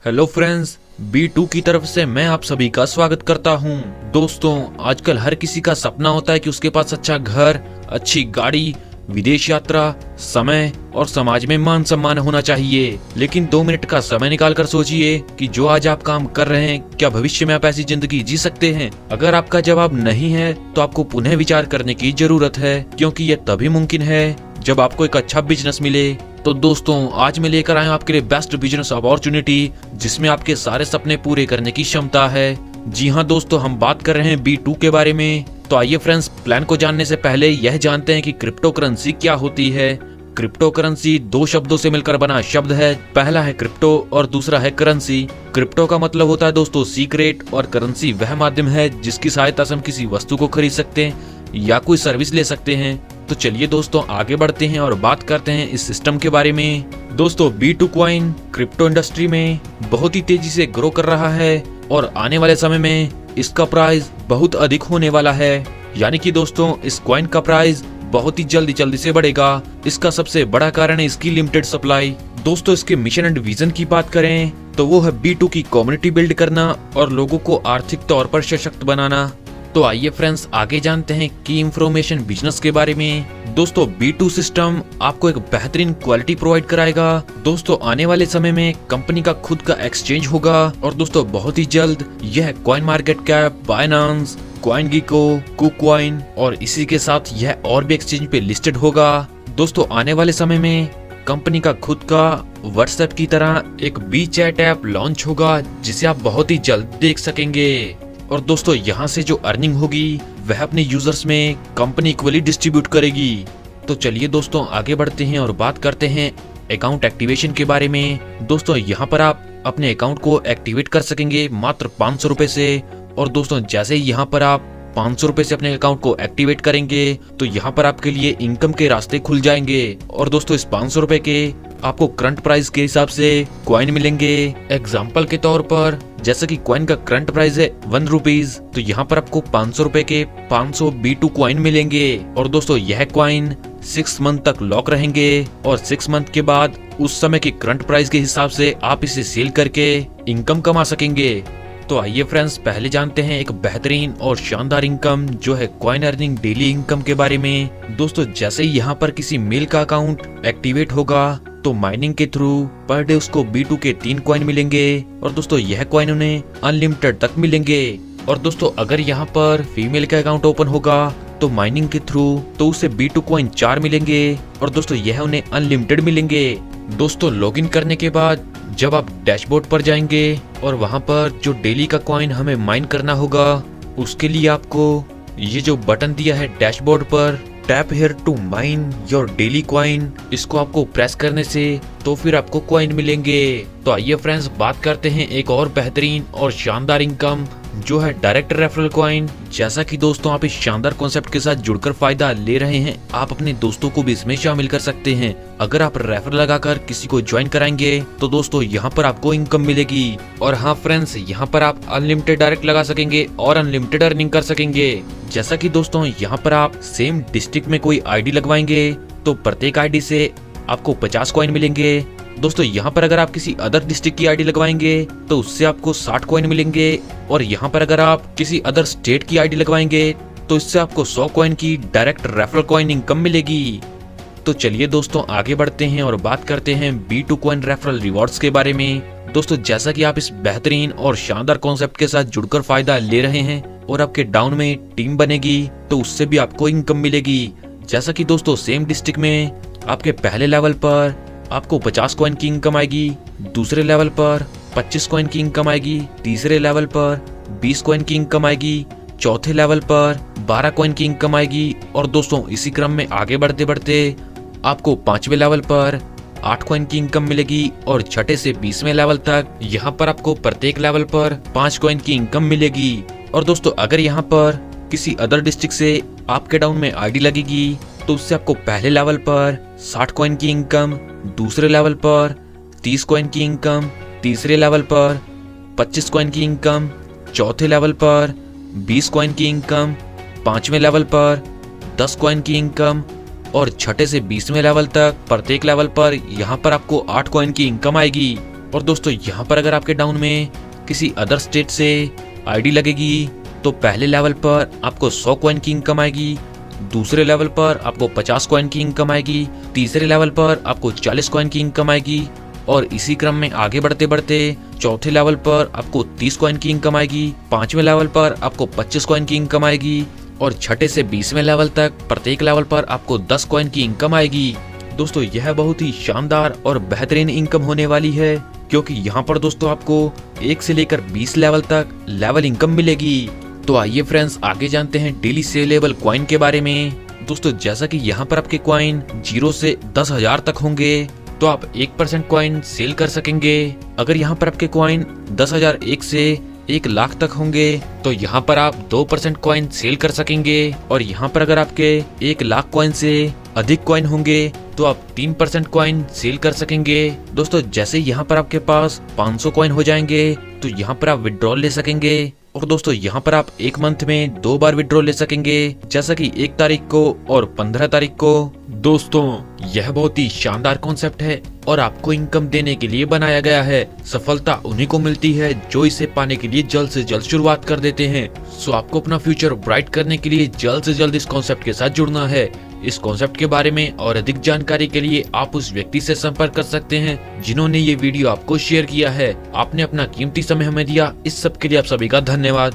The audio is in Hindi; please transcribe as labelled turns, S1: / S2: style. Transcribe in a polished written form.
S1: हेलो फ्रेंड्स, B2 की तरफ से मैं आप सभी का स्वागत करता हूं। दोस्तों, आजकल हर किसी का सपना होता है कि उसके पास अच्छा घर, अच्छी गाड़ी, विदेश यात्रा, समय और समाज में मान सम्मान होना चाहिए। लेकिन 2 मिनट का समय निकालकर सोचिए कि जो आज आप काम कर रहे हैं, क्या भविष्य में आप ऐसी जिंदगी जी सकते हैं? अगर आपका जवाब नहीं है तो आपको पुनः विचार करने की जरूरत है, क्योंकि यह तभी मुमकिन है जब आपको एक अच्छा बिजनेस मिले। तो दोस्तों, आज मैं लेकर आया हूं आपके लिए बेस्ट बिजनेस अपॉर्चुनिटी, जिसमें आपके सारे सपने पूरे करने की क्षमता है। जी हाँ दोस्तों, हम बात कर रहे हैं B2 के बारे में। तो आइए फ्रेंड्स, प्लान को जानने से पहले यह जानते हैं कि क्रिप्टो करेंसी क्या होती है। क्रिप्टो करेंसी 2 शब्दों से मिलकर बना शब्द है। पहला है क्रिप्टो और दूसरा है करेंसी। क्रिप्टो का मतलब होता है दोस्तों सीक्रेट, और करेंसी वह माध्यम है जिसकी सहायता से हम किसी वस्तु को खरीद सकते हैं या कोई सर्विस ले सकते हैं। तो चलिए दोस्तों, आगे बढ़ते हैं और बात करते हैं इस सिस्टम के बारे में। दोस्तों, B2 कॉइन क्रिप्टो इंडस्ट्री में बहुत ही तेजी से ग्रो कर रहा है और आने वाले समय में इसका प्राइस बहुत अधिक होने वाला है। यानी कि दोस्तों, इस कॉइन का प्राइस बहुत ही जल्दी से बढ़ेगा। इसका सबसे बड़ा कारण है इसकी लिमिटेड सप्लाई। दोस्तों, इसके मिशन एंड विजन की बात करें तो वो है B2 की कम्युनिटी बिल्ड करना और लोगों को आर्थिक तौर पर सशक्त बनाना। तो आइए फ्रेंड्स, आगे जानते हैं की इंफॉर्मेशन बिजनेस के बारे में। दोस्तों, B2 सिस्टम आपको एक बेहतरीन क्वालिटी प्रोवाइड कराएगा। दोस्तों, आने वाले समय में कंपनी का खुद का एक्सचेंज होगा और दोस्तों बहुत ही जल्द यह coin market cap, Binance, CoinGecko, KuCoin और इसी के साथ यह और भी एक्सचेंज पे लिस्टेड होगा। दोस्तों, आने वाले समय में कंपनी का खुद का व्हाट्सएप की तरह एक बी चैट ऐप लॉन्च होगा, जिसे आप बहुत ही जल्द देख सकेंगे। और दोस्तों, यहाँ से जो अर्निंग होगी वह अपने यूजर्स में कंपनी इक्वली डिस्ट्रीब्यूट करेगी। तो चलिए दोस्तों, आगे बढ़ते हैं और बात करते हैं अकाउंट एक्टिवेशन के बारे में। दोस्तों, यहाँ पर आप अपने अकाउंट को एक्टिवेट कर सकेंगे मात्र 500 रुपए से। और दोस्तों, जैसे ही यहाँ पर आप 500 रुपए से अपने अकाउंट को एक्टिवेट करेंगे तो यहाँ पर आपके लिए इनकम के रास्ते खुल जाएंगे। और दोस्तों, इस 500 रुपए के आपको करंट प्राइस के हिसाब से कॉइन मिलेंगे। एग्जाम्पल के तौर पर, जैसे कि कॉइन का करंट प्राइस है 1 रुपीज, तो यहाँ पर आपको 500 रुपए के 500 B2 कॉइन मिलेंगे। और दोस्तों, यह कॉइन 6 मंथ तक लॉक रहेंगे और 6 मंथ के बाद उस समय के करंट प्राइस के हिसाब से आप इसे सेल करके इनकम कमा सकेंगे। तो आइए फ्रेंड्स, पहले जानते हैं एक बेहतरीन और शानदार इनकम जो है कॉइन अर्निंग डेली इनकम के बारे में। दोस्तों, जैसे ही यहाँ पर किसी मेल का अकाउंट एक्टिवेट होगा तो माइनिंग के थ्रू पर डे उसको B2 के 3 कॉइन मिलेंगे। और दोस्तों, यह कॉइन उन्हें अनलिमिटेड तक मिलेंगे। और दोस्तों, अगर यहाँ पर फीमेल का अकाउंट ओपन होगा तो माइनिंग के थ्रू तो उसे B2 कॉइन 4 मिलेंगे। और दोस्तों, यह उन्हें अनलिमिटेड मिलेंगे। दोस्तों, लॉगिन करने के बाद जब आप डैशबोर्ड पर जाएंगे और वहां पर जो डेली का कॉइन हमें माइन करना होगा, उसके लिए आपको ये जो बटन दिया है डैशबोर्ड पर, tap here to mine your daily coin, इसको आपको प्रेस करने से तो फिर आपको कॉइन मिलेंगे। तो आइए फ्रेंड्स, बात करते हैं एक और बेहतरीन और शानदार इनकम जो है डायरेक्ट रेफरल कॉइन। जैसा कि दोस्तों, आप इस शानदार कॉन्सेप्ट के साथ जुड़कर फायदा ले रहे हैं, आप अपने दोस्तों को भी इसमें शामिल कर सकते हैं। अगर आप रेफर लगाकर किसी को ज्वाइन कराएंगे तो दोस्तों यहाँ पर आपको इनकम मिलेगी। और हाँ फ्रेंड्स, यहाँ पर आप अनलिमिटेड डायरेक्ट लगा सकेंगे और अनलिमिटेड अर्निंग कर सकेंगे। जैसा कि दोस्तों, यहाँ पर आप सेम डिस्ट्रिक्ट में कोई ID लगवाएंगे तो प्रत्येक ID से आपको 50 कॉइन मिलेंगे। दोस्तों, यहाँ पर अगर आप किसी अदर डिस्ट्रिक्ट की ID लगवाएंगे तो उससे आपको 60 कॉइन मिलेंगे। और यहाँ पर अगर आप किसी अदर स्टेट की ID लगवाएंगे तो इससे आपको 100 कॉइन की डायरेक्ट रेफरल कॉइन इनकम मिलेगी। तो चलिए दोस्तों, आगे बढ़ते हैं और बात करते हैं B2 कॉइन रेफरल रिवॉर्ड्स के बारे में। दोस्तों, जैसा कि आप इस बेहतरीन और शानदार कॉन्सेप्ट के साथ जुड़कर फायदा ले रहे हैं और आपके डाउन में टीम बनेगी तो उससे भी आपको इनकम मिलेगी। जैसा कि दोस्तों, सेम डिस्ट्रिक्ट में आपके पहले लेवल पर आपको 50 कॉइन की इनकम आएगी, दूसरे लेवल पर 25 कॉइन की इनकम आएगी, तीसरे लेवल पर 20 कॉइन की इनकम आएगी, चौथे लेवल पर 12 कॉइन की इनकम आएगी। और दोस्तों, इसी क्रम में आगे बढ़ते बढ़ते आपको 5वें लेवल पर 8 कॉइन की इनकम मिलेगी और छठे से 20वें लेवल तक यहाँ पर आपको प्रत्येक लेवल पर 5 कॉइन की इनकम मिलेगी। और दोस्तों, अगर यहाँ पर किसी अदर डिस्ट्रिक्ट से आपके डाउन में ID लगेगी तो उससे आपको पहले लेवल पर 60 कॉइन की इनकम, दूसरे लेवल पर 30 कॉइन की इनकम, तीसरे लेवल पर 25 कॉइन की इनकम, चौथे लेवल पर 20 कॉइन की इनकम, 5वें लेवल पर 10 कॉइन की इनकम और छठे से 20वें लेवल तक प्रत्येक लेवल पर यहाँ पर आपको 8 कॉइन की इनकम आएगी। और दोस्तों यहाँ पर अगर आपके डाउन में किसी अदर स्टेट से आईडी लगेगी तो पहले लेवल पर आपको 100 कॉइन की इनकम आएगी, दूसरे लेवल पर आपको 50 कॉइन की इनकम आएगी, तीसरे लेवल पर आपको 40 कॉइन की इनकम आएगी और इसी क्रम में आगे बढ़ते बढ़ते चौथे लेवल पर आपको 30 कॉइन की इनकम आएगी, पांचवें लेवल पर आपको 25 कॉइन की इनकम आएगी और छठे से 20वें लेवल तक प्रत्येक लेवल पर आपको 10 कॉइन की इनकम आएगी। दोस्तों यह बहुत ही शानदार और बेहतरीन इनकम होने वाली है, क्योंकि यहाँ पर दोस्तों आपको 1 से लेकर 20 लेवल तक लेवल इनकम मिलेगी। तो आइए फ्रेंड्स आगे जानते हैं डेली सेलेबल कॉइन के बारे में। दोस्तों जैसा कि यहाँ पर आपके कॉइन 0 से 10,000 तक होंगे तो आप 1% कॉइन सेल कर सकेंगे। अगर यहाँ पर आपके कॉइन 10,001 से 1 लाख तक होंगे तो यहाँ पर आप 2% कॉइन सेल कर सकेंगे और यहाँ पर अगर आपके 1 लाख कॉइन से अधिक कॉइन होंगे तो आप 3% कॉइन सेल कर सकेंगे। दोस्तों जैसे यहाँ पर आपके पास 500 कॉइन हो जाएंगे तो यहाँ पर आप विड्रॉल ले सकेंगे और दोस्तों यहाँ पर आप 1 मंथ में 2 बार विड्रॉल ले सकेंगे, जैसा कि 1 तारीख को और 15 तारीख को। दोस्तों यह बहुत ही शानदार कॉन्सेप्ट है और आपको इनकम देने के लिए बनाया गया है। सफलता उन्हीं को मिलती है जो इसे पाने के लिए जल्द से जल्द शुरुआत कर देते हैं। सो आपको अपना फ्यूचर ब्राइट करने के लिए जल्द से जल्द इस कॉन्सेप्ट के साथ जुड़ना है। इस कॉन्सेप्ट के बारे में और अधिक जानकारी के लिए आप उस व्यक्ति से संपर्क कर सकते हैं जिन्होंने ये वीडियो आपको शेयर किया है। आपने अपना कीमती समय हमें दिया, इस सब के लिए आप सभी का धन्यवाद।